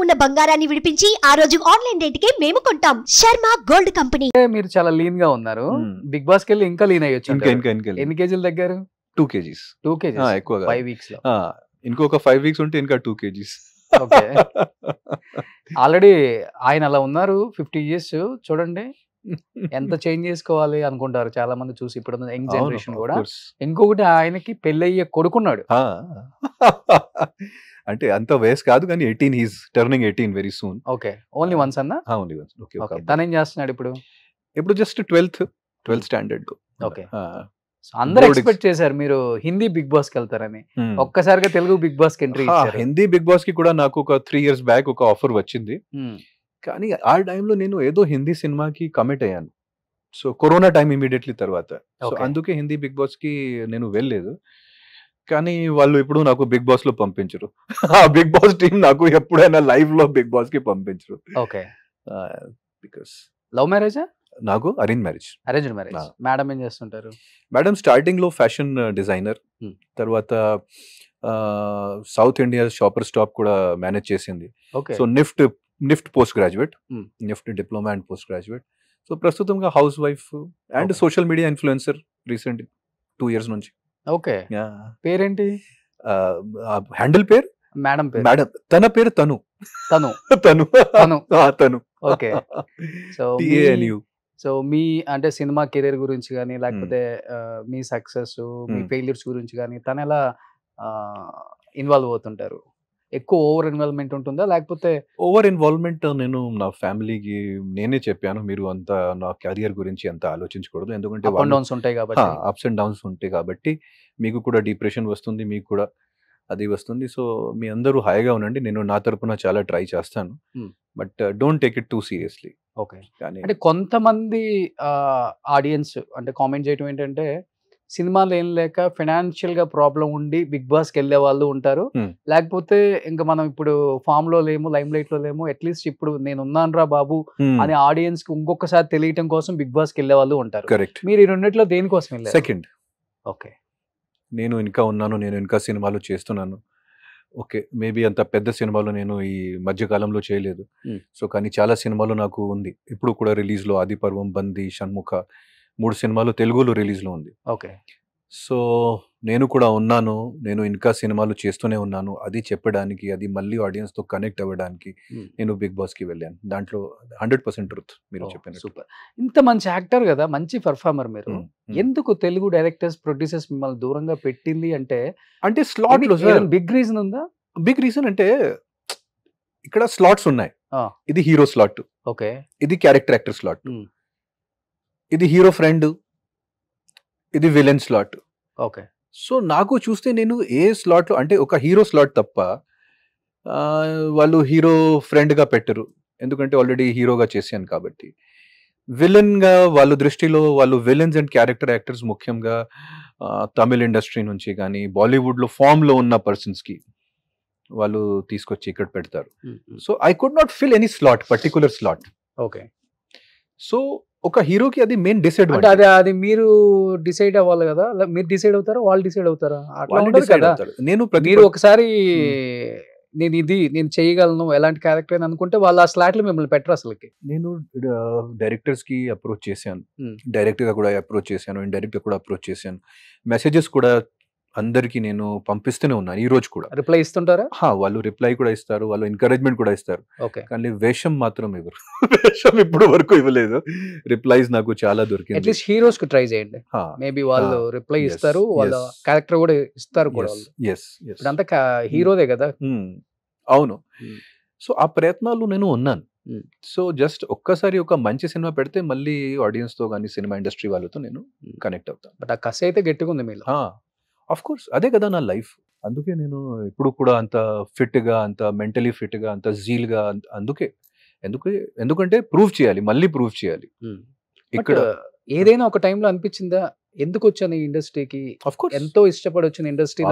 ఉన్న బంగారాన్ని విడిపించి ఆ రోజు ఆన్లైన్ రేటుకే మేము కొంటాం. Sharma gold company. మీరు చాలా లీన్ గా ఉన్నారు. బిగ్ బాస్ కెళ్ళి ఇంకా లీన్ అయ్యొచ్చు. ఎన్ని కేజీలు తగ్గారు? 2 kgs. 2 kgs ఎక్కువగా 5 weeks లో. ఇంకొక 5 weeks ఉంటే ఇంకా 2 kgs. ఓకే. ఆల్రెడీ ఆయన అలా ఉన్నారు 50 years. చూడండి ఎంత చేంజ్ చేసుకోవాలి అనుకుంటారు చాలా మంది చూసి, ఇప్పుడు యంగ్ జనరేషన్ కూడా. ఇంకొకటి ఆయనకి పెళ్ళయ్యే కొడుకున్నాడు. అంటే అంత వయసు కాదు కానీ 18, he's turning 18 very soon. Okay. Only once అన్నా? Only once. ఓకే. తనేం చేస్తున్నాడు ఇప్పుడు? ఇప్పుడు జస్ట్ 12th స్టాండర్డ్. ఓకే. అందరూ ఎక్స్పెక్ట్ చేశారు మీరు హిందీ బిగ్ బాస్ కి వెళ్తారని. ఒక్కసారిగా తెలుగు బిగ్ బాస్ కి ఎంట్రీ ఇచ్చారు. హిందీ బిగ్ బాస్ కి కూడా నాకు ఒక 3 years బ్యాక్ ఒక ఆఫర్ వచ్చింది. కానీ ఆ టైంలో నేను ఏదో హిందీ సినిమాకి కమిట్ అయ్యాను. సో కరోనా టైం ఇమీడియట్లీ తర్వాత. సో అందుకే హిందీ బిగ్ బాస్ కి నేను వెళ్ళలేదు. కానీ వాళ్ళు ఇప్పుడు నాకు బిగ్ బాస్ లో పంపించరు. ఆ బిగ్ బాస్ టీం నాకు ఎప్పుడైనా లైవ్ లో బిగ్ బాస్ కి పంపించరు. ఓకే. బికాస్ లవ్ మ్యారేజా? నాకు arrange marriage. Arranged marriage. Madam ఏం చేస్తుంటారు? మేడం స్టార్టింగ్ లో ఫ్యాషన్ డిజైనర్, తర్వాత సౌత్ ఇండియా షాపర్ స్టాప్ కూడా మేనేజ్ చేసింది. So NIFT post graduate, NIFT diploma and post graduate. So ప్రస్తుతంగా house wife and social media influencer recent 2 years నుంచి. ఓకే. పేరేంటి? Handle పేరు మేడం పేరు? మేడం తన పేరు తను. ఓకే. సో మీ అంటే సినిమా కెరీర్ గురించి కానీ, లేకపోతే మీ సక్సెస్, మీ ఫెయిల్యూర్స్ గురించి కానీ తను ఎలా ఇన్వాల్వ్ అవుతుంటారు? ఎక్కువ ఓవర్ ఇన్వాల్వ్మెంట్ ఉంటుందా, లేకపోతే? ఓవర్ ఇన్వాల్వ్మెంట్ నేను నా ఫ్యామిలీకి నేనే చెప్పాను, మీరు అంత నా కెరియర్ గురించి అంత ఆలోచించకూడదు, ఎందుకంటే అప్ అండ్ డౌన్స్ ఉంటాయి కాబట్టి. అప్స్ అండ్ డౌన్స్ ఉంటాయి కాబట్టి మీకు కూడా డిప్రెషన్ వస్తుంది, మీకు కూడా అది వస్తుంది. సో మీ అందరూ హాయిగా ఉండండి, నేను నా తరపున చాలా ట్రై చేస్తాను, but don't take it two seriously. Okay. అంటే కొంతమంది ఆడియన్స్ అంటే కామెంట్ చేయడం ఏంటంటే, సినిమాలు ఏం లేక ఫైనాన్షియల్ గా ప్రాబ్లం ఉండి బిగ్ బాస్ కి వెళ్ళే వాళ్ళు ఉంటారు, లేకపోతే ఇంకా మనం ఇప్పుడు ఫామ్ లో లేము, లైమ్ లైట్ లో లేము, అట్లీస్ట్ ఇప్పుడు నేను ఉన్నాను రా బాబు అని ఆడియన్స్ కి ఇంకొకసారి తెలియటం కోసం బిగ్ బాస్ కి వెళ్ళే వాళ్ళు ఉంటారు. మీరు ఈ రెండిట్లో దేనికోసం వెళ్ళారు? సెకండ్. ఓకే. నేను ఇంకా ఉన్నాను, నేను ఇంకా సినిమాలు చేస్తున్నాను. ఓకే, మేబీ అంత పెద్ద సినిమాలు నేను ఈ మధ్యకాలంలో చేయలేదు. సో కానీ చాలా సినిమాలు నాకు ఉంది, ఇప్పుడు కూడా రిలీజ్లో ఆదిపర్వం, బందీ, షణ్ముఖ 3 సినిమాలు తెలుగులో రిలీజ్లో ఉంది. ఓకే. సో నేను కూడా ఉన్నాను, నేను ఇంకా సినిమాలు చేస్తూనే ఉన్నాను. అది చెప్పడానికి, అది మళ్ళీ ఆడియన్స్తో కనెక్ట్ అవ్వడానికి నేను బిగ్ బాస్కి వెళ్ళాను. దాంట్లో 100% ట్రూత్ మీరు చెప్పిన. సూపర్. ఇంత మంచి యాక్టర్ కదా, మంచి పర్ఫార్మర్ మీరు, ఎందుకు తెలుగు డైరెక్టర్స్, ప్రొడ్యూసర్స్ మిమ్మల్ని దూరంగా పెట్టింది? అంటే స్లాట్ లో బిగ్ రీజన్ ఉందా? బిగ్ రీజన్ అంటే ఇక్కడ స్లాట్స్ ఉన్నాయి. ఇది హీరో స్లాట్, ఓకే, ఇది క్యారెక్టర్ యాక్టర్ స్లాట్, ఇది హీరో ఫ్రెండ్, ఇది విలన్ స్లాట్. ఓకే. సో నాకు చూస్తే నేను ఏ స్లాట్లో అంటే ఒక హీరో స్లాట్ తప్ప వాళ్ళు హీరో ఫ్రెండ్గా పెట్టరు, ఎందుకంటే ఆల్రెడీ హీరోగా చేశాను కాబట్టి. విలన్గా వాళ్ళ దృష్టిలో వాళ్ళు విలన్స్ అండ్ క్యారెక్టర్ యాక్టర్స్ ముఖ్యంగా తమిళ్ ఇండస్ట్రీ నుంచి కానీ బాలీవుడ్లో ఫామ్లో ఉన్న పర్సన్స్కి వాళ్ళు తీసుకొచ్చి ఇక్కడ పెడతారు. So I could not fill any slot, particular slot. Okay. So ఒక హీరోకి అది మెయిన్ డిసైడ్ అది మీరు డిసైడ్ అవ్వాలి కదా, మీరు డిసైడ్ అవుతారా, వాళ్ళు డిసైడ్ అవుతారా? నేను మీరు ఒకసారి నేను చేయగలను ఎలాంటి క్యారెక్టర్ అని అనుకుంటే వాళ్ళు ఆ స్లాట్ లో మిమ్మల్ని పెట్టరు అసలుకి. నేను డైరెక్టర్స్ కి అప్రోచ్ చేశాను, డైరెక్టర్ గా కూడా అప్రోచ్ చేశాను, ఇండైరెక్ట్ గా కూడా అప్రోచ్ చేశాను, మెసేజెస్ కూడా అందరికి నేను పంపిస్తూనే ఉన్నాను. ఈ రోజు కూడా రిప్లై ఇస్తుంటారా? వాళ్ళు రిప్లై కూడా ఇస్తారు, వాళ్ళు ఎంకరేజ్మెంట్ కూడా ఇస్తారు. కానీ వేషం మాత్రం ఇవ్వరు. వేషం ఇప్పుడు వరకు ఇవ్వలేదు. రిప్లైస్ నాకు చాలా దొరికింది. అట్లీస్ట్ హీరోస్ కు ట్రై చేయండి, మేబీ వాళ్ళు రిప్లై ఇస్తారు, వాళ్ళ క్యారెక్టర్ కూడా ఇస్తారు కూడా. ఇదంతా హీరోదే కదా. అవును. సో ఆ ప్రయత్నాలు నేను ఉన్నాను. సో జస్ట్ ఒక్కసారి ఒక మంచి సినిమా పెడితే మళ్ళీ ఆడియన్స్ తో కానీ సినిమా ఇండస్ట్రీ వాళ్ళతో నేను కనెక్ట్ అవుతాను. బట్ ఆ కసి అయితే గట్టిగా ఉంది మీలో. ఆఫ్ కోర్స్, అదే కదా నా లైఫ్. అందుకే నేను ఇప్పుడు కూడా అంత ఫిట్గా, అంత మెంటలీ ఫిట్గా, అంత జీల్గా, ఎందుకంటే ప్రూవ్ చేయాలి, మళ్ళీ ప్రూవ్ చేయాలి. ఇక్కడ ఏదైనా ఒక టైంలో అనిపించిందా, ఎందుకు వచ్చాను ఈ ఇండస్ట్రీకి? ఎంతో ఇష్టపడి వచ్చిన ఇండస్ట్రీ,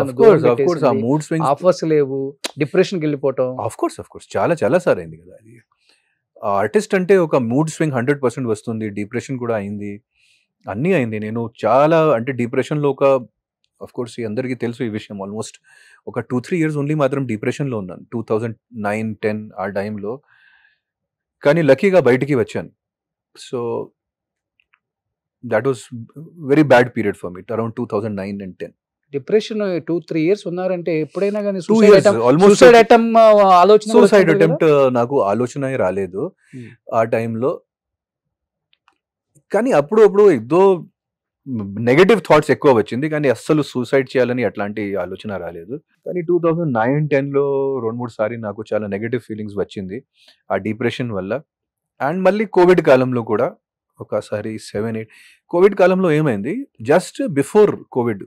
ఆఫర్స్ లేవు, డిప్రెషన్కి వెళ్ళిపోవటం. ఆఫ్ కోర్స్ చాలా సార్ అయింది కదా. అది ఆర్టిస్ట్ అంటే ఒక మూడ్ స్వింగ్ 100% వస్తుంది, డిప్రెషన్ కూడా అయింది, అన్నీ అయింది. నేను చాలా అంటే డిప్రెషన్లో ఒక, ఆఫ్ కోర్స్ అందరికీ తెలుసు ఈ విషయం, ఆల్మోస్ట్ ఒక 2-3 years ఓన్లీ మాత్రం డిప్రెషన్లో ఉన్నాను 2009-10 ఆ టైంలో. కానీ లక్కీగా బయటికి వచ్చాను. So that was very bad period for me around 2009 and 10. Depression 2-3 years ఉన్నారంటే ఎప్పుడైనా కానీ 2 years ఆల్మోస్ట్ సూసైడ్ అటెంప్ట్ ఆలోచన కూడా సూసైడ్ వచ్చింది కదా? అటెంప్ట్ నాకు ఆలోచన రాలేదు ఆ టైంలో. కానీ అప్పుడు ఏదో నెగటివ్ థాట్స్ ఎక్కువ వచ్చింది, కానీ అస్సలు సూసైడ్ చేయాలని అట్లాంటి ఆలోచన రాలేదు. కానీ 2009-10లో 2-3 సారి నాకు చాలా నెగటివ్ ఫీలింగ్స్ వచ్చింది ఆ డిప్రెషన్ వల్ల. అండ్ మళ్ళీ కోవిడ్ కాలంలో కూడా ఒకసారి 7-8 కోవిడ్ కాలంలో ఏమైంది, జస్ట్ బిఫోర్ కోవిడ్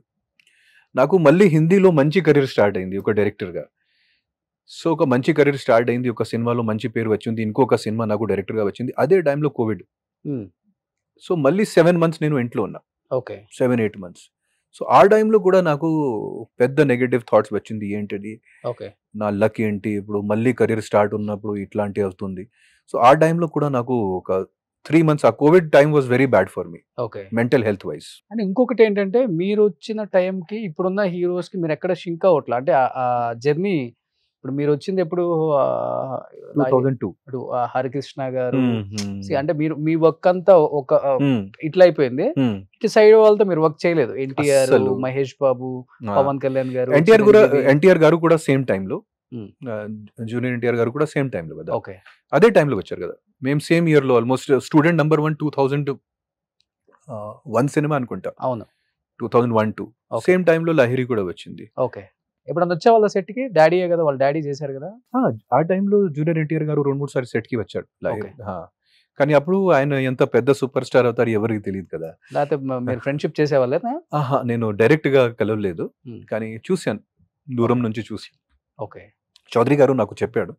నాకు మళ్ళీ హిందీలో మంచి కెరీర్ స్టార్ట్ అయింది ఒక డైరెక్టర్గా. సో ఒక మంచి కెరీర్ స్టార్ట్ అయింది, ఒక సినిమాలో మంచి పేరు వచ్చింది, ఇంకొక సినిమా నాకు డైరెక్టర్గా వచ్చింది. అదే టైంలో కోవిడ్. సో మళ్ళీ 7 months నేను ఇంట్లో ఉన్నా, ఓకే 7-8 months. సో ఆ టైంలో కూడా నాకు పెద్ద నెగటివ్ థాట్స్ వచ్చింది, ఏంటది ఓకే నా లక్ ఏంటి, ఇప్పుడు మళ్ళీ కెరీర్ స్టార్ట్ ఉన్నప్పుడు ఇట్లాంటి అవుతుంది. సో ఆ టైంలో కూడా నాకు ఒక 3 months ఆ Covid time was very bad for me okay. Mental health wise. And ఇంకొకటి ఏంటంటే మీరు వచ్చిన టైంకి ఇప్పుడున్న హీరోస్ కి మీరు ఎక్కడ షింక్ అవ్వట్లా, అంటే ఆ జర్నీ ఇప్పుడు మీరు వచ్చింది ఎప్పుడు 2002. ఇప్పుడు హరికృష్ణ గారు అంటే మీరు మీ వర్క్ అంతా ఒక ఇట్లా అయిపోయింది. ఇటు సైడ్ వాళ్ళతో మీరు వర్క్ చేయలేదు, ఎన్టీఆర్, అస్సలు. మహేష్ బాబు, పవన్ కళ్యాణ్ గారు, ఎన్టీఆర్ గారు కూడా సేమ్ టైంలో, జూనియర్ ఎన్టీఆర్ గారు కూడా సేమ్ టైంలో కదా, ఓకే అదే టైంలో వచ్చారు కదా. మేము సేమ్ ఇయర్ లో ఆల్మోస్ట్ స్టూడెంట్ నెంబర్ 1 2001 సినిమా అనుకుంటా, అవును 2001-2 సేమ్ టైంలో లహరి కూడా వచ్చింది. ఓకే. ఎప్పుడన్నా వచ్చే వాళ్ళ సెట్ కి డాడీయే కదా, వాళ్ళ డాడీ చేశారు కదా. ఆ టైంలో జూనియర్ ఎన్టీఆర్ గారు 2-3 సారి సెట్ కి వచ్చాడు లహరి. కానీ అప్పుడు ఆయన ఎంత పెద్ద సూపర్ స్టార్ అవుతారు ఎవరికి తెలియదు కదా. లేకపోతే మీరు ఫ్రెండ్షిప్ చేసేవాళ్ళేనా? నేను డైరెక్ట్ గా కలవలేదు, కానీ చూశాను, దూరం నుంచి చూసి. ఓకే. చౌదరి గారు నాకు చెప్పాడు,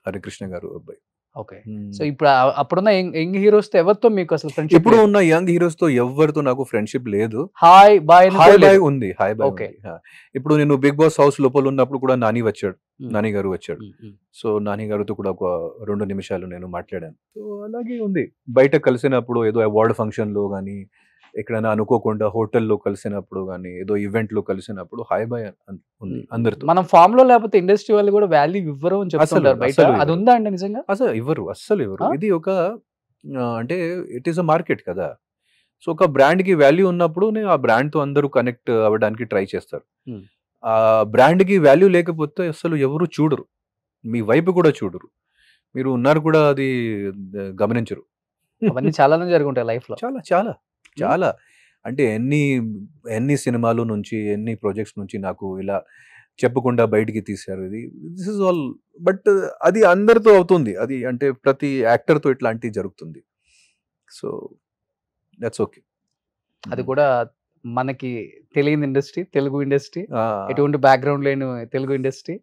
హరికృష్ణ గారు అబ్బాయి. ఓకే. సో ఇప్పుడు అప్పుడున్న యంగ్ హీరోస్ తో ఎవరితో మీకు అసలు ఫ్రెండ్షిప్? ఇప్పుడు ఉన్న యంగ్ హీరోస్ తో ఎవరితో నాకు ఫ్రెండ్షిప్ లేదు. హాయ్ బాయ్ ఉంది, హాయ్ బాయ్. ఇప్పుడు నేను బిగ్ బాస్ హౌస్ లోపల ఉన్నప్పుడు కూడా నాని గారు వచ్చాడు. సో నాని గారితో కూడా ఒక 2 నిమిషాలు నేను మాట్లాడాను. సో అలాగే ఉంది, బయట కలిసినప్పుడు ఏదో అవార్డ్ ఫంక్షన్ లో కానీ, ఎక్కడైనా అనుకోకుండా హోటల్లో కలిసినప్పుడు కానీ, ఏదో ఈవెంట్ లో కలిసినప్పుడు హాయ్ బాయ్ ఉంది అందరితో. మనం ఫామ్ లో లేకపోతే ఇండస్ట్రీ వాళ్ళు కూడా వాల్యూ ఇవ్వరు అని చెప్తుంటారు బయట, అది ఉందా అండి నిజంగా? అసలు ఇవ్వరు. ఇది ఒక అంటే ఇట్ ఈస్ అ మార్కెట్ కదా. సో ఒక బ్రాండ్ కి వాల్యూ ఉన్నప్పుడు ఆ బ్రాండ్ తో అందరూ కనెక్ట్ అవ్వడానికి ట్రై చేస్తారు. ఆ బ్రాండ్ కి వాల్యూ లేకపోతే అసలు ఎవరు చూడరు, మీ వైపు కూడా చూడరు, మీరు ఉన్నారు కూడా అది గమనించరు. అవన్నీ చాలానే జరుగుంటాయి లైఫ్ లో. చాలా అంటే ఎన్ని సినిమాలు నుంచి, ఎన్ని ప్రాజెక్ట్స్ నుంచి నాకు ఇలా చెప్పకుండా బయటికి తీశారు. This is all. బట్ అది అందరితో అవుతుంది, అది అంటే ప్రతి యాక్టర్ తో ఇట్లాంటివి జరుగుతుంది. So that's okay. అది కూడా మనకి తెలియని ఇండస్ట్రీ, తెలుగు ఇండస్ట్రీ, ఎటువంటి బ్యాక్గ్రౌండ్ లేని తెలుగు ఇండస్ట్రీ.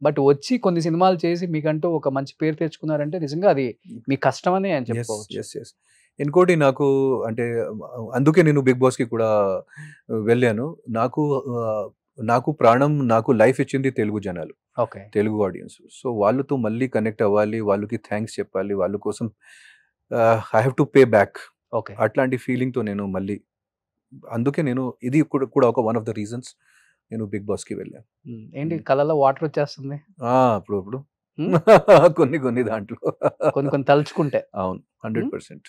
బట్ వచ్చి కొన్ని సినిమాలు చేసి మీకంటూ ఒక మంచి పేరు తెచ్చుకున్నారంటే నిజంగా అది మీ కష్టమని అని చెప్పుకోవచ్చు. ఇంకోటి నాకు అంటే అందుకే నేను బిగ్ బాస్ కి కూడా వెళ్ళాను. నాకు ప్రాణం, నాకు లైఫ్ ఇచ్చింది తెలుగు జనాలు, తెలుగు ఆడియన్స్. సో వాళ్ళతో మళ్ళీ కనెక్ట్ అవ్వాలి, వాళ్ళకి థ్యాంక్స్ చెప్పాలి, వాళ్ళ కోసం I have to pay back. అట్లాంటి ఫీలింగ్ తో నేను మళ్ళీ, అందుకే నేను ఇది కూడా ఒక వన్ ఆఫ్ ద రీజన్స్ నేను బిగ్ బాస్ కి వెళ్ళాను. ఏంటి కళ్ళలో వాటర్ వచ్చేస్తుంది అప్పుడు కొన్ని దాంట్లో కొన్ని తలుచుకుంటే. అవును, 100%.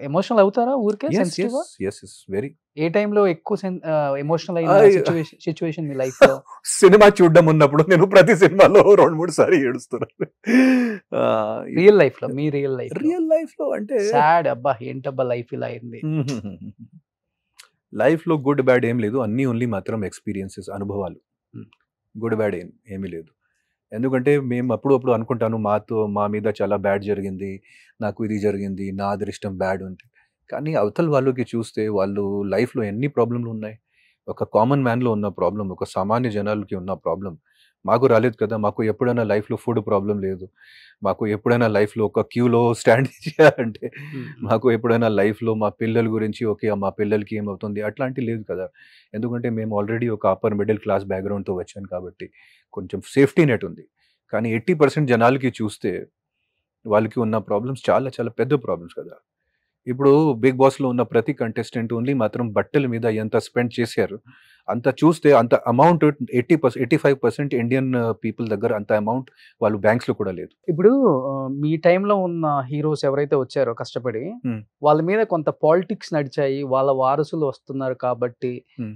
ఎమోషనల్ అవుతారా ఊరికే? వెరీ. ఏ టైంలో ఎక్కువ ఎమోషనల్ అయిన సిచ్యువేషన్ మీ లైఫ్ లో? సినిమా చూడడం ఉన్నప్పుడు నేను ప్రతి సినిమాలో 2-3 సారి ఏడుస్తున్నాను. రియల్ లైఫ్ లో, మీ రియల్ లైఫ్ లో అంటే సాడ్, అబ్బా ఏంటబ్బా లైఫ్ ఇలా అయింది. లైఫ్ లో గుడ్ బ్యాడ్ ఏం లేదు, అన్ని ఓన్లీ మాత్రం ఎక్స్పీరియన్సెస్, అనుభవాలు. గుడ్ బ్యాడ్ ఏమీ లేదు. ఎందుకంటే మేము అప్పుడు అనుకుంటాను, మా మీద చాలా బ్యాడ్ జరిగింది, నాకు ఇది జరిగింది, నా అదృష్టం బ్యాడ్ ఉంది. కానీ అవతల వాళ్ళకి చూస్తే వాళ్ళు లైఫ్లో ఎన్ని ప్రాబ్లంలు ఉన్నాయి. ఒక కామన్ మ్యాన్లో ఉన్న ప్రాబ్లం, ఒక సామాన్య జనాలకి ఉన్న ప్రాబ్లం మాకు రాలేదు కదా. మాకు ఎప్పుడైనా లైఫ్లో ఫుడ్ ప్రాబ్లం లేదు, మాకు ఎప్పుడైనా లైఫ్లో ఒక క్యూలో స్టాండ్ చేయాలంటే, మాకు ఎప్పుడైనా లైఫ్లో మా పిల్లల గురించి ఓకే మా పిల్లలకి ఏమవుతుంది అట్లాంటివి లేదు కదా. ఎందుకంటే మేము ఆల్రెడీ ఒక అప్పర్ మిడిల్ క్లాస్ బ్యాక్గ్రౌండ్తో వచ్చాను కాబట్టి కొంచెం సేఫ్టీ నెట్ ఉంది. కానీ 80% జనాలకి చూస్తే వాళ్ళకి ఉన్న ప్రాబ్లమ్స్ చాలా చాలా పెద్ద ప్రాబ్లమ్స్ కదా. ఇప్పుడు బిగ్ బాస్లో ఉన్న ప్రతి కంటెస్టెంట్ ఓన్లీ మాత్రం బట్టల మీద ఎంత స్పెండ్ చేశారు అంత చూస్తే అంత అమౌంట్ 85% ఇండియన్ పీపుల్ దగ్గర అంత అమౌంట్ వాళ్ళు బ్యాంక్స్ లో కూడా లేదు. ఇప్పుడు మీ టైంలో ఉన్న హీరోస్ ఎవరైతే వచ్చారో కష్టపడి Hmm. వాళ్ళ మీద కొంత పాలిటిక్స్ నడిచాయి, వాళ్ళ వారసులు వస్తున్నారు కాబట్టి Hmm.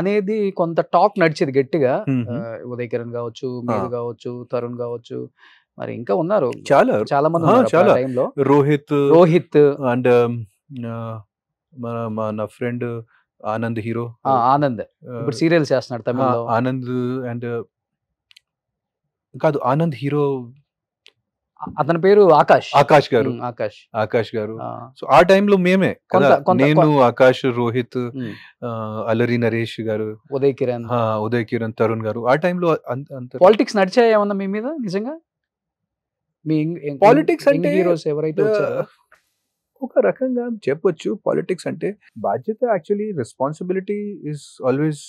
అనేది కొంత టాక్ నడిచేది గట్టిగా. Mhm. ఉదయ్ కిరణ్ కావచ్చు, మీరు కావచ్చు, తరుణ్ కావచ్చు, మరి ఇంకా ఉన్నారు చాలా మంది ఆ, ఉన్నారు చాలా. ఆ టైంలో. రోహిత్ రోహిత్, అండ్ మన ఫ్రెండ్ ఆనంద్ హీరో ఆనంద్ ఇప్పుడు సీరియల్స్ చేస్తున్నాడు తమిళ్లో. ఆనంద్ అండ్ కాదు ఆనంద్ హీరో అతని పేరు ఆకాష్. ఆకాష్ గారు. ఆకాష్. ఆకాష్ గారు. ఆ, సో ఆ టైంలో మేమే కదా, కొంత- నేను ఆకాష్, రోహిత్, ఉమ్, అలరి నరేష్ గారు, ఉదయ్ కిరణ్. ఉదయ్ కిరణ్, తరుణ్ గారు ఆ టైంలో అంత పాలిటిక్స్ నడిచాయి ఏమన్నా మీ మీద నిజంగా? మీ Politics అంటే, హీరోస్ ఎవరైతే వచ్చారో ఒక రకంగా చెప్పొచ్చు. పాలిటిక్స్ అంటే బాధ్యత, actually responsibility is always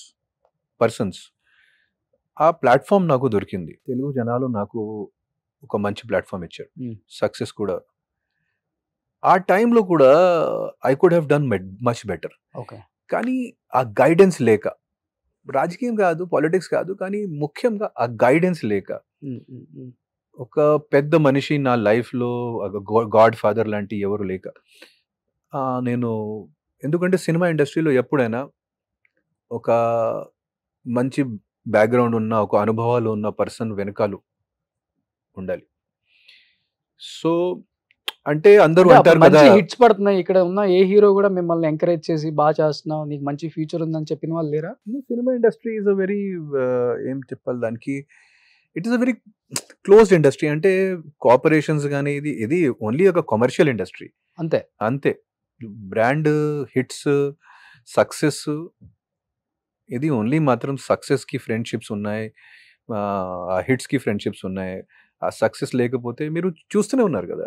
persons. ఆ ప్లాట్ఫామ్ నాకు దొరికింది, తెలుగు జనాలు నాకు ఒక మంచి ప్లాట్ఫామ్ ఇచ్చారు, సక్సెస్ కూడా. ఆ టైంలో కూడా I could have done much better. Okay. కానీ ఆ గైడెన్స్ లేక, రాజకీయం కాదు, పాలిటిక్స్ కాదు, కానీ ముఖ్యంగా ఆ గైడెన్స్ లేక, ఒక పెద్ద మనిషి నా లైఫ్లో గాడ్ ఫాదర్ లాంటి ఎవరు లేక, నేను ఎందుకంటే సినిమా ఇండస్ట్రీలో ఎప్పుడైనా ఒక మంచి బ్యాక్గ్రౌండ్ ఉన్న, ఒక అనుభవాలు ఉన్న పర్సన్ వెనకాలు ఉండాలి. సో అంటే అందరూ అంటారు కదా, మంచి హిట్స్ పడుతున్నాయి ఇక్కడ ఉన్న ఏ హీరో కూడా మిమ్మల్ని ఎంకరేజ్ చేసి బాగా చేస్తున్నావు, నీకు మంచి ఫ్యూచర్ ఉందని చెప్పిన వాళ్ళు లేరా? Cinema industry is a very ఏం చెప్పాలి దానికి, it is a very closed industry. అంటే కోఆపరేషన్స్ కానీ ఇది ఓన్లీ ఒక కమర్షియల్ ఇండస్ట్రీ అంతే. అంతే. బ్రాండ్ హిట్స్, సక్సెస్, ఇది ఓన్లీ మాత్రం సక్సెస్కి ఫ్రెండ్షిప్స్ ఉన్నాయి, ఆ హిట్స్కి ఫ్రెండ్షిప్స్ ఉన్నాయి. ఆ సక్సెస్ లేకపోతే మీరు చూస్తూనే ఉన్నారు కదా,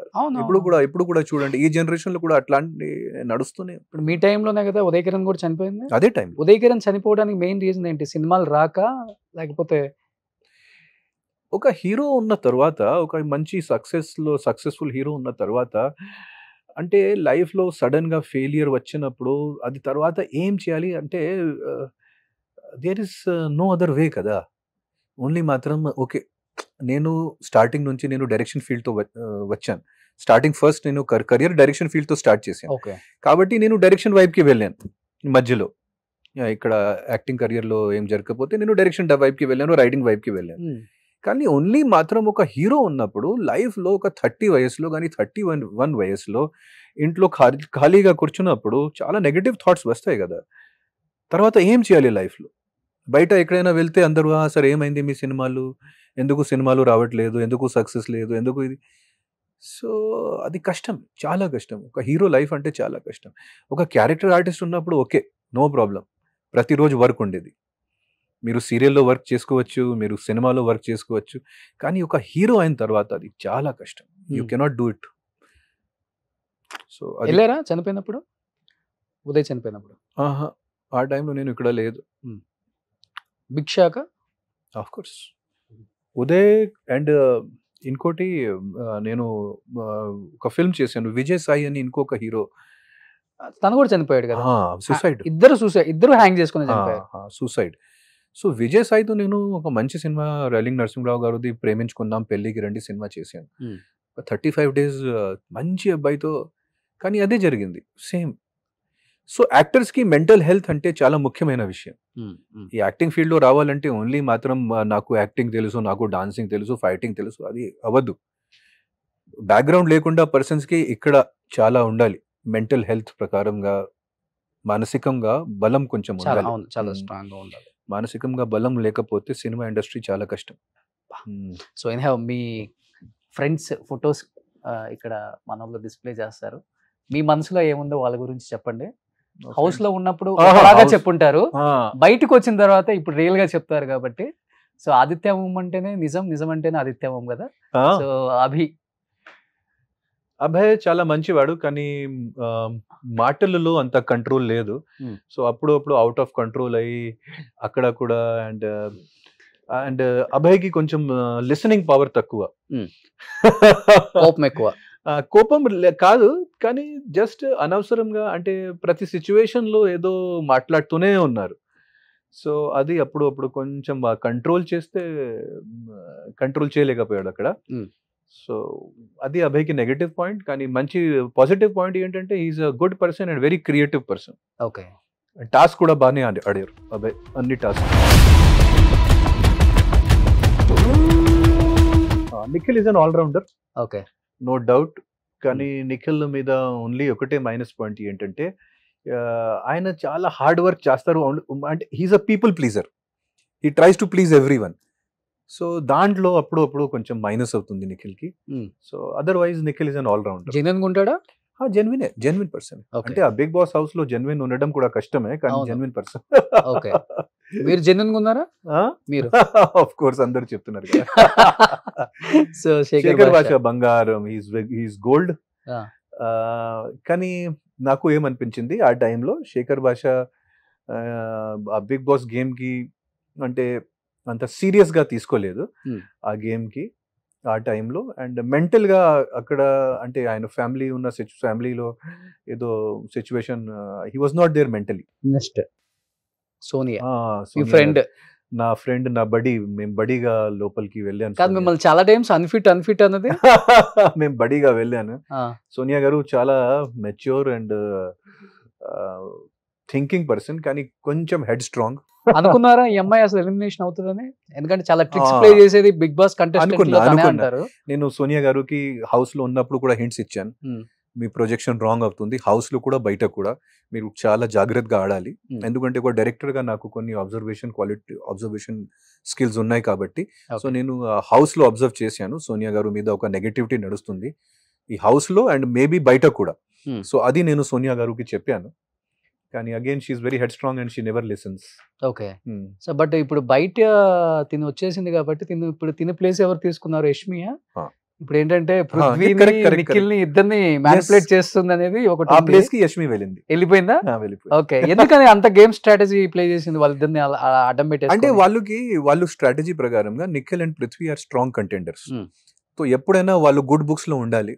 ఇప్పుడు కూడా చూడండి, ఈ జనరేషన్లో కూడా అట్లాంటి నడుస్తూనే. ఇప్పుడు మీ టైంలోనే కదా ఉదయ్ కిరణ్ కూడా చనిపోయింది. అదే టైం ఉదయ్ కిరణ్ చనిపోవడానికి మెయిన్ రీజన్ ఏంటి? సినిమాలు రాక, లేకపోతే ఒక హీరో ఉన్న తర్వాత, ఒక మంచి సక్సెస్ఫుల్ హీరో ఉన్న తర్వాత, అంటే లైఫ్లో సడన్గా ఫెయిలియర్ వచ్చినప్పుడు అది తర్వాత ఏం చేయాలి అంటే there is no other way కదా. ఓన్లీ మాత్రం ఓకే, నేను స్టార్టింగ్ నుంచి నేను డైరెక్షన్ ఫీల్డ్తో వచ్చాను. ఫస్ట్ నేను కెరియర్ డైరెక్షన్ ఫీల్డ్తో స్టార్ట్ చేశాను. ఓకే. కాబట్టి నేను డైరెక్షన్ వైపుకి వెళ్ళాను. మధ్యలో ఇక్కడ యాక్టింగ్ కెరియర్లో ఏం జరగకపోతే నేను డైరెక్షన్ వైపుకి వెళ్ళాను, రైటింగ్ వైపుకి వెళ్ళాను. కానీ ఓన్లీ మాత్రం ఒక హీరో ఉన్నప్పుడు లైఫ్లో ఒక 30 వయసులో కానీ 31 వయసులో ఇంట్లో ఖాళీగా కూర్చున్నప్పుడు చాలా నెగటివ్ థాట్స్ వస్తాయి కదా. తర్వాత ఏం చేయాలి లైఫ్లో? బయట ఎక్కడైనా వెళ్తే అందరూ సరే ఏమైంది మీ సినిమాలు, ఎందుకు సినిమాలు రావట్లేదు, ఎందుకు సక్సెస్ లేదు, ఎందుకు ఇది. సో అది కష్టం, చాలా కష్టం. ఒక హీరో లైఫ్ అంటే చాలా కష్టం. ఒక క్యారెక్టర్ ఆర్టిస్ట్ ఉన్నప్పుడు ఓకే, నో ప్రాబ్లం, ప్రతిరోజు వర్క్ ఉండేది. మీరు సీరియల్లో వర్క్ చేసుకోవచ్చు, మీరు సినిమాలో వర్క్ చేసుకోవచ్చు. కానీ ఒక హీరో అయిన తర్వాత అది చాలా కష్టం. You cannot do it. So వెళ్ళారా చనిపోయినప్పుడు? ఉదయ్ చనిపోయినప్పుడు ఆ టైంలో నేను ఇక్కడ లేదు. Big shock of course. Uday and ఇంకోటి నేను ఒక ఫిల్మ్ చేశాను, విజయ్ సాయి అని ఇంకొక హీరో, తను కూడా చనిపోయాడు కదా. సూసైడ్. ఇద్దరు హ్యాంగ్ చేసుకుని చనిపోయారు. సూసైడ్. సో విజయ్ సాయితో నేను ఒక మంచి సినిమా, రైలింగ్ నరసింహరావు గారిది ప్రేమించుకుందాం పెళ్ళికి రండి సినిమా చేశాను. 35 days మంచి అబ్బాయితో. కానీ అదే జరిగింది సేమ్. సో యాక్టర్స్కి మెంటల్ హెల్త్ అంటే చాలా ముఖ్యమైన విషయం. ఈ యాక్టింగ్ ఫీల్డ్లో రావాలంటే ఓన్లీ మాత్రం నాకు యాక్టింగ్ తెలుసు, నాకు డాన్సింగ్ తెలుసు, ఫైటింగ్ తెలుసు, అది అవ్వదు. బ్యాక్గ్రౌండ్ లేకుండా పర్సన్స్కి ఇక్కడ చాలా ఉండాలి. మెంటల్ హెల్త్ ప్రకారంగా మానసికంగా బలం కొంచెం ఉండాలి. చాలా స్ట్రాంగ్ గా ఉండాలి. మానసికంగా బలం లేకపోతే సినిమా ఇండస్ట్రీ చాలా కష్టం. సో మీ ఫ్రెండ్స్ ఫొటోస్ ఇక్కడ మనలో డిస్ప్లే చేస్తారు. మీ మనసులో ఏముందో వాళ్ళ గురించి చెప్పండి. హౌస్ లో ఉన్నప్పుడు బాగా చెప్పుంటారు, బయటకు వచ్చిన తర్వాత ఇప్పుడు రియల్ గా చెప్తారు కాబట్టి. సో ఆదిత్య ఓం అంటేనే నిజం, నిజం అంటేనే ఆదిత్య ఓం కదా. సో అభయ్ చాలా మంచివాడు, కానీ మాటలలో అంత కంట్రోల్ లేదు. సో అప్పుడు అవుట్ ఆఫ్ కంట్రోల్ అయ్యి అక్కడ కూడా. అండ్ అభయ్కి కొంచెం లిసనింగ్ పవర్ తక్కువ, కోపం ఎక్కువ. కోపం కాదు, కానీ జస్ట్ అనవసరంగా అంటే ప్రతి సిచ్యువేషన్ లో ఏదో మాట్లాడుతూనే ఉన్నారు. సో అది అప్పుడు కొంచెం కంట్రోల్ చేస్తే కంట్రోల్ చేయలేకపోయాడు అక్కడ. సో అది అభయ్కి నెగటివ్ పాయింట్. కానీ మంచి పాజిటివ్ పాయింట్ ఏంటంటే is a good person and very creative person. Okay. Task కూడా బాగానే ఆడారు అభయ్, అన్ని task. Nikhil is an allrounder, okay, no doubt. కానీ నిఖిల్ మీద ఓన్లీ ఒకటే మైనస్ పాయింట్ ఏంటంటే ఆయన చాలా హార్డ్ వర్క్ చేస్తారు. అంటే he's a people pleaser, he tries to please every one. So దాంట్లో అప్పుడు కొంచెం మైనస్ అవుతుంది నిఖిల్కి. So otherwise Nikhil is an allrounder. Genuine ఉంటాడా? Genuine person. అంటే ఆ బిగ్ బాస్ హౌస్ లో జెన్యున్ ఉండడం కూడా కష్టమే, కానీ జెన్యున్ పర్సన్. ఓకే. మీరు జెన్యున్ ఉన్నారా? మీరు ఆఫ్ కోర్స్ అందరు చెప్తున్నారు కదా. సో శేఖర్ భాష బంగారం, హీస్ గోల్డ్. కానీ నాకు ఏమనిపించింది ఆ టైంలో, శేఖర్ భాష ఆ బిగ్ బాస్ గేమ్ కి అంటే అంత సీరియస్ గా తీసుకోలేదు ఆ గేమ్ కి ఆ టైంలో. అండ్ మెంటల్ గా అక్కడ అంటే ఆయన ఫ్యామిలీ ఉన్న ఫ్యామిలీలో ఏదో situation, he was not there mentally. Next Sonia, మీ ఫ్రెండ్. నా ఫ్రెండ్, నా బడీ. మేము బడీగా లోపలికి వెళ్ళాను. కాదు, మిమ్మల్ని చాలా టైమ్స్ అన్ఫిట్ అన్నది. మేము బడీగా వెళ్ళాను. సోనియా గారు చాలా మెచ్యూర్ అండ్ థింకింగ్ పర్సన్, కానీ కొంచెం హెడ్ స్ట్రాంగ్. అనుకున్నారా ఈ అమ్మాయి అసలు ఎలిమినేషన్ అవుతుందని? ఎందుకంటే చాలా ట్రిక్స్ ప్లే చేసేది బిగ్ బాస్ కంటెస్టెంట్ అంటారు. నేను సోనియా గారికి హౌస్ లో ఉన్నప్పుడు కూడా హింట్స్ ఇచ్చాను, మీ ప్రొజెక్షన్ రాంగ్ అవుతుంది, హౌస్ లో కూడా బయట కూడా మీరు చాలా జాగ్రత్తగా ఆడాలి. ఎందుకంటే ఒక డైరెక్టర్ గా నాకు కొన్ని అబ్జర్వేషన్ స్కిల్స్ ఉన్నాయి కాబట్టి. సో నేను హౌస్ లో అబ్జర్వ్ చేశాను, సోనియా గారు మీద ఒక నెగటివిటీ నడుస్తుంది ఈ హౌస్ లో అండ్ మేబీ బయట కూడా. సో అది నేను సోనియా గారికి చెప్పాను. కానీ again she is very head strong and she never listens. Okay. So but ఇప్పుడు బయట తిని వచ్చేసింది కాబట్టి ఇప్పుడు తిని ప్లేస్ ఎవరు తీసుకున్నారు? యష్మియా. ఇప్పుడు ఏంటంటే నిఖిల్ని ఇద్దరిని మ్యానిపులేట్ చేస్తుంది అనేది ఒకటి. ఆ ప్లేస్ కి యష్మి వెళ్ళిపోయిందా? ఓకే. ఎందుకని అంత గేమ్ స్ట్రాటజీ ప్లే చేసింది వాళ్ళిద్దరిని అడ్డం పెట్టేసి? అంటే వాళ్ళు స్ట్రాటజీ ప్రకారంగా Nikhil and Prithvi are strong contenders. So ఎప్పుడైనా వాళ్ళు గుడ్ బుక్స్ లో ఉండాలి,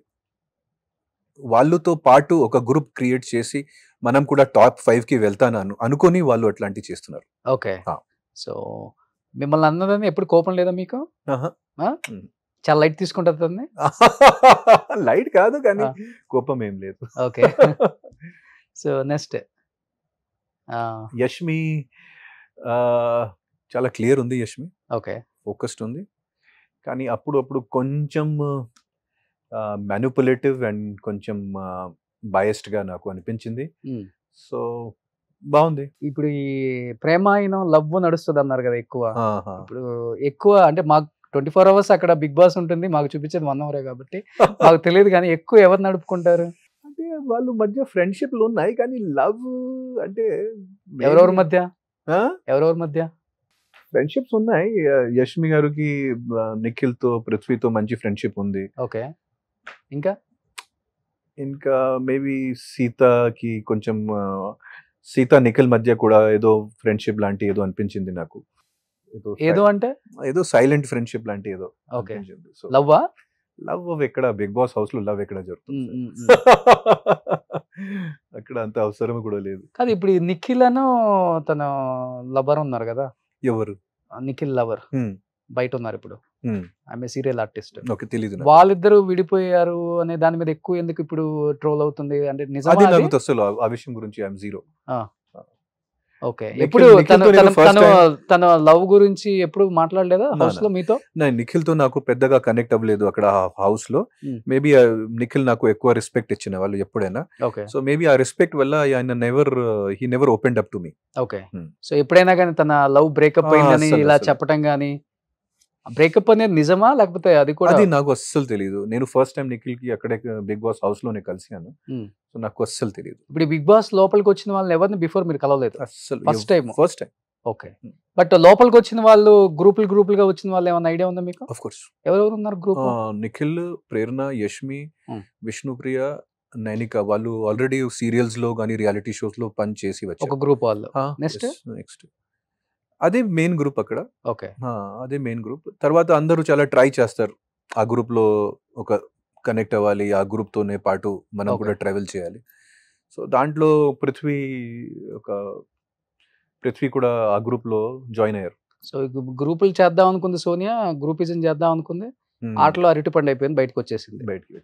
వాళ్ళతో పాటు ఒక గ్రూప్ క్రియేట్ చేసి మనం కూడా టాప్ 5 కి వెళ్తాను అనుకొని వాళ్ళు అట్లాంటివి చేస్తున్నారు. ఓకే. సో మిమ్మల్ని అన్నదని ఎప్పుడు కోపం లేదా మీకు? చాలా లైట్ తీసుకుంటుంది. లైట్ కాదు, కానీ కోపం ఏం లేదు. ఓకే. సో నెక్స్ట్ యష్మి చాలా క్లియర్ ఉంది. యష్మి ఓకే, ఫోకస్డ్ ఉంది. కానీ అప్పుడు కొంచెం మ్యానిపులేటివ్ అండ్ కొంచెం బయస్డ్ గా నాకు అనిపించింది. సో బాగుంది. ఇప్పుడు ఈ ప్రేమాయణం లవ్ నడుస్తుంది అన్నారు కదా ఎక్కువ. ఇప్పుడు ఎక్కువ అంటే మాకు 24 hours అక్కడ బిగ్ బాస్ ఉంటుంది, మాకు చూపించేది 1 hour కాబట్టి మాకు తెలియదు. కానీ ఎక్కువ ఎవరు నడుపుకుంటారు? అంటే వాళ్ళు మధ్య ఫ్రెండ్షిప్లు ఉన్నాయి, కానీ లవ్ అంటే ఎవరెవరి మధ్య ఫ్రెండ్షిప్స్ ఉన్నాయి. యష్మి గారికి నిఖిల్ తో పృథ్వీతో మంచి ఫ్రెండ్షిప్ ఉంది. ఓకే. ఇంకా మేబీ సీతకి కొంచెం సీత నిఖిల్ మధ్య కూడా ఏదో ఫ్రెండ్షిప్ లాంటి ఏదో అనిపించింది నాకు. ఏదో సైలెంట్ ఫ్రెండ్షిప్ లాంటి ఏదో. ఓకే. లవ్ ఎక్కడ బిగ్ బాస్ హౌస్ లో లవ్ ఎక్కడ జరుగుతుంది? అక్కడ అంత అవసరం కూడా లేదు. కాదు, ఇప్పుడు నిఖిల్ అను తన లవర్ ఉన్నారు కదా. ఎవరు? నిఖిల్ లవర్ బయట ఉన్నారు ఇప్పుడు. ఆమె సీరియల్ ఆర్టిస్ట్. తెలీదు. వాళ్ళిద్దరు విడిపోయారు అనే దాని మీద ఎక్కువ ఎందుకు ఇప్పుడు ట్రోల్ అవుతుంది? అంటే నిజమా? అసలు ఆ విషయం గురించి ఐఎమ్ జీరో. ఓకే. ఎప్పుడు తన లవ్ గురించి ఎప్పుడు మాట్లాడలేదా హౌస్ లో మీతో? నిఖిల్ తో నాకు పెద్దగా కనెక్ట్ అవ్వలేదు అక్కడ హౌస్ లో. మేబీ నిఖిల్ నాకు ఎక్కువ రెస్పెక్ట్ ఇచ్చిన వాళ్ళు ఎప్పుడైనా. సో మేబీ ఆ రెస్పెక్ట్ వల్ల ఆయన he never opened up to me. Okay. So ఎప్పుడైనా కానీ తన లవ్ బ్రేకప్ అయిందని ఇలా చెప్పడం గానీ, బ్రేకప్ అనేది నిజమా లేకపోతే అది కూడా? అది నాకు అస్సలు తెలియదు. నేను ఫస్ట్ టైం నిఖిల్ కి అక్కడే బిగ్ బాస్ హౌస్ లోనే కలిసాను. సో నాకు అస్సలు తెలియదు. ఇప్పుడు బిగ్ బాస్ లోపలికి వచ్చిన వాళ్ళని ఎవరిని బిఫోర్ మీరు కలవలేదు? అస్సలు ఫస్ట్ టైం. ఓకే. బట్ లోపలికి వచ్చిన వాళ్ళు గ్రూపులుగా వచ్చిన వాళ్ళు ఏమైనా ఐడియా ఉందా మీకు? Of course. ఎవరెవరు ఉన్నారు గ్రూప్? నిఖిల్, ప్రేరణ, యష్మి, విష్ణుప్రియ, నైనిక. వాళ్ళు ఆల్రెడీ సీరియల్స్ లో కానీ రియాలిటీ షోస్ లో పని చేసి వచ్చారు. ఒక గ్రూప్ వాళ్ళు. నెక్స్ట్ అదే మెయిన్ గ్రూప్ అక్కడ. ఓకే. అదే మెయిన్ గ్రూప్. తర్వాత అందరూ చాలా ట్రై చేస్తారు ఆ గ్రూప్ లో ఒక కనెక్ట్ అవ్వాలి, ఆ గ్రూప్ తోనే పాటు మనం కూడా ట్రావెల్ చేయాలి. సో దాంట్లో పృథ్వీ ఒక పృథ్వీ కూడా ఆ గ్రూప్ లో జాయిన్ అయ్యారు. సో గ్రూపులు చేద్దాం అనుకుంది సోనియా, గ్రూపిజం చేద్దాం అనుకుంది, ఆటలో అరటిపండు అయిపోయింది, బయటకు వచ్చేసింది. బయటికి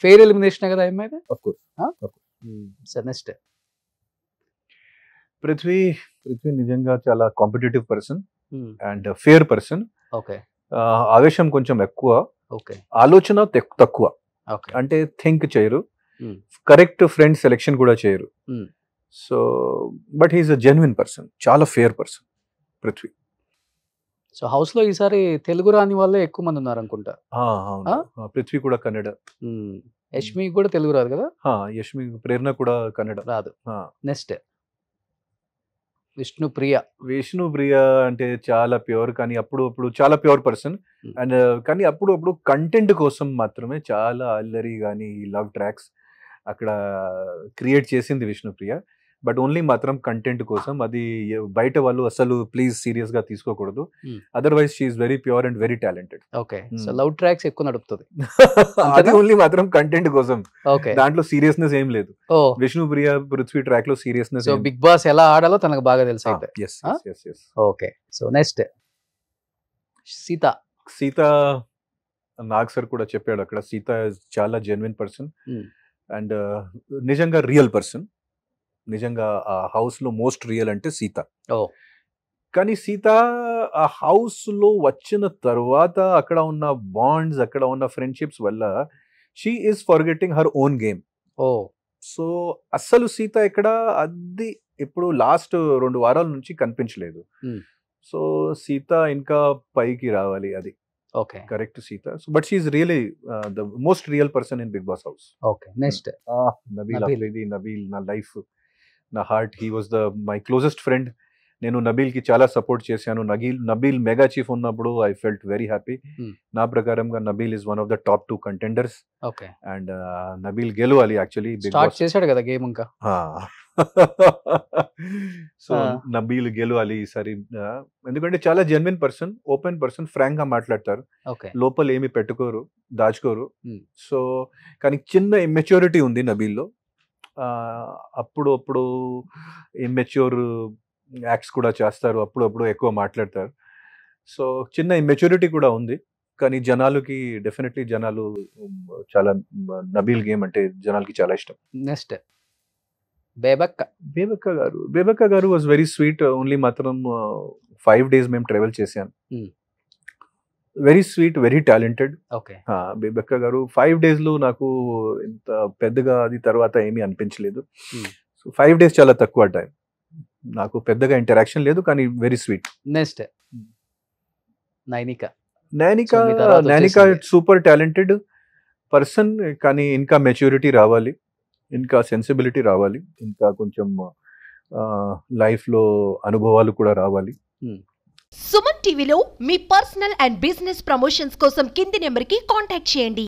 ఫెయిర్ ఎలిమినేషన్ కదా అమ్మాయి. సార్ నెక్స్ట్ పృథ్వీ నిజంగా చాలా competitive person and fair person. Okay. ఆవేశం కొంచెం ఎక్కువ, ఓకే, ఆలోచన తక్కువ. ఓకే. అంటే థింక్ చేయరు, కరెక్ట్ ఫ్రెండ్ సెలెక్షన్ కూడా చేయరు. So but he's a genuine person, చాలా fair person Prithvi. So house లో ఈసారి తెలుగు రాని వాళ్ళే ఎక్కువ మంది ఉన్నారు అనుకుంటా. పృథ్వీ కూడా కన్నడ. యష్మి కూడా తెలుగు రాదు కదా. యష్మి, ప్రేరణ కూడా కన్నడ రాదు. నెక్స్ట్ విష్ణుప్రియ అంటే చాలా ప్యూర్, కానీ అప్పుడు చాలా ప్యూర్ పర్సన్. అండ్ కానీ అప్పుడు కంటెంట్ కోసం మాత్రమే చాలా అల్లరి కానీ లవ్ ట్రాక్స్ అక్కడ క్రియేట్ చేసింది విష్ణుప్రియ. బట్ ఓన్లీ మాత్రం కంటెంట్ కోసం, అది బయట వాళ్ళు అసలు ప్లీజ్ సీరియస్ గా తీసుకోకూడదు. Otherwise she is very pure and very talented. Okay. So love tracks ఎక్కువ నడుపుతుంది, అది ఓన్లీ మాత్రం కంటెంట్ కోసం. ఓకే. దాంట్లో సీరియస్నెస్ ఏం లేదు. విష్ణుప్రియ పృథ్వీ ట్రాక్ లో సీరియస్నెస్. సో బిగ్ బాస్ ఎలా ఆడాలో తనకు బాగా తెలుసు అయితే. Okay. So next Sita. Nag sir కూడా చెప్పాడు అక్కడ, సీత చాలా జెన్యున్ పర్సన్ అండ్ నిజంగా రియల్ పర్సన్. నిజంగా ఆ హౌస్ లో మోస్ట్ రియల్ అంటే సీత. కానీ సీత ఆ హౌస్ లో వచ్చిన తర్వాత అక్కడ ఉన్న బాండ్స్, అక్కడ ఉన్న ఫ్రెండ్షిప్స్ వల్ల she is forgetting her own game. So అస్సలు సీత ఇక్కడ అది ఇప్పుడు లాస్ట్ 2 వారాల నుంచి కనిపించలేదు. సో సీత ఇంకా పైకి రావాలి, అది okay correct Sita. So but she is really the most real person in Bigg boss house. Okay. Next Nabeel నా లైఫ్, నా heart. He was my closest friend. నేను నబీల్కి చాలా సపోర్ట్ చేశాను. నబీల్ మెగా చీఫ్ ఉన్నప్పుడు ఐ ఫెల్ట్ వెరీ హ్యాపీ. నా ప్రకారంగా Nabeel is one of the top 2 contenders. Okay. And Nabeel గెలవాలి యాక్చువల్లీ. స్టార్ట్ చేశాడు కదా గేమ్ ఇంకా. సో నబీల్ గెలవాలి ఈసారి, ఎందుకంటే చాలా genuine person, open person, frank గా మాట్లాడతారు, లోపల ఏమి పెట్టుకోరు, దాచుకోరు. సో కానీ చిన్న ఇమ్మెచ్యూరిటీ ఉంది నబీల్లో. అప్పుడు ఇమ్మెచ్యూర్ యాక్ట్స్ కూడా చేస్తారు, అప్పుడు ఎక్కువ మాట్లాడతారు. సో చిన్న ఇమ్మెచ్యూరిటీ కూడా ఉంది. కానీ జనాలకి డెఫినెట్లీ జనాలు చాలా నబీల్ గేమ్ అంటే జనాలకి చాలా ఇష్టం. నెక్స్ట్ బేబక్క గారు వాజ్ వెరీ స్వీట్. ఓన్లీ మాత్రం 5 days మేము ట్రావెల్ చేశాను. Very sweet, very talented. Bebakka గారు 5 days లో నాకు ఇంత పెద్దగా అది తర్వాత ఏమీ అనిపించలేదు. సో 5 days చాలా తక్కువ టైం, నాకు పెద్దగా ఇంటరాక్షన్ లేదు, కానీ very sweet. Next Nainika super talented person, కానీ ఇంకా మెచ్యూరిటీ రావాలి, ఇంకా సెన్సిబిలిటీ రావాలి, ఇంకా కొంచెం లైఫ్ లో అనుభవాలు కూడా రావాలి. సుమన్ టీవీలో మీ పర్సనల్ అండ్ బిజినెస్ ప్రమోషన్స్ కోసం కింది నెంబర్కి కాంటాక్ట్ చేయండి.